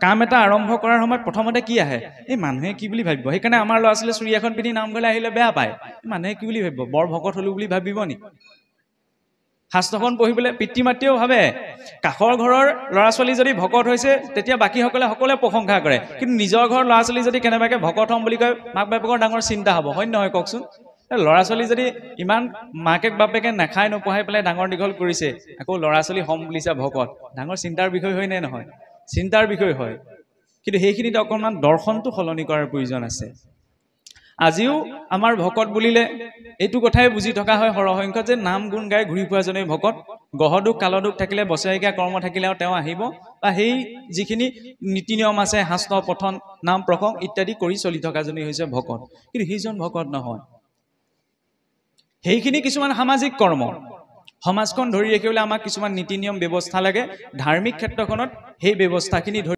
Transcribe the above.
কাম এটা আৰম্ভ কৰাৰ সময়ত প্ৰথমতে কি আহে এই মানুহে কি বুলি ভাবিব সেইকাৰণে আমাৰ ল'ৰা ছোৱালী চুৰি এখন পিন্ধি নামঘৰলৈ আহিলে বেয়া পায় মানুহে কি বুলি ভাবিব বৰ ভকত হলো বুলি ভাবিব নি শাস্ত্ৰখন পঢ়িবলৈ পিতৃ মাতৃয়েও ভাবে কাষৰ ঘৰৰ ল'ৰা ছোৱালী যদি ভকত হৈছে তেতিয়া বাকীসকলে সকলোৱে প্ৰশংসা কৰে কিন্তু নিজৰ ঘৰৰ ল'ৰা ছোৱালী যদি কেনেবাকে ভকত হ'ম বুলি কয় মাক বাপেকৰ ডাঙৰ চিন্তা হ'ব হয় নহয় কওকচোন ল'ৰা ছোৱালী যদি ইমান মাকে বাপেকে নাখাই নপঢ়াই পেলাই ডাঙৰ দীঘল কৰিছে আকৌ ল'ৰা ছোৱালী হ'ম বুলিছে ভকত ডাঙৰ চিন্তাৰ বিষয় হয় নে নহয় চিন্তাৰ বিষয় হয় কিন্তু সেইখিনিত অকণমান দৰ্শনটো সলনি কৰাৰ প্ৰয়োজন আছে আজিও আমাৰ ভকত বুলিলে এইটো কথাই বুজি থকা হয় সৰহসংখ্যক যে নাম গুণ গাই ঘূৰি ফুৰাজনেই ভকত গহদুখ কালদুখ থাকিলে বছৰেকীয়া কৰ্ম থাকিলে তেওঁ আহিব বা সেই যিখিনি নীতি নিয়ম আছে শাস্ত্ৰ পঠন নাম প্ৰসংগ ইত্যাদি কৰি চলি থকাজনেই হৈছে ভকত কিন্তু সেইজন ভকত নহয় সেইখিনি কিছুমান সামাজিক কৰ্ম সমাজখন ধৰি ৰাখিবলৈ আমাক কিছুমান নীতি নিয়ম ব্যৱস্থা লাগে ধাৰ্মিক ক্ষেত্ৰখনত সেই ব্যৱস্থাখিনি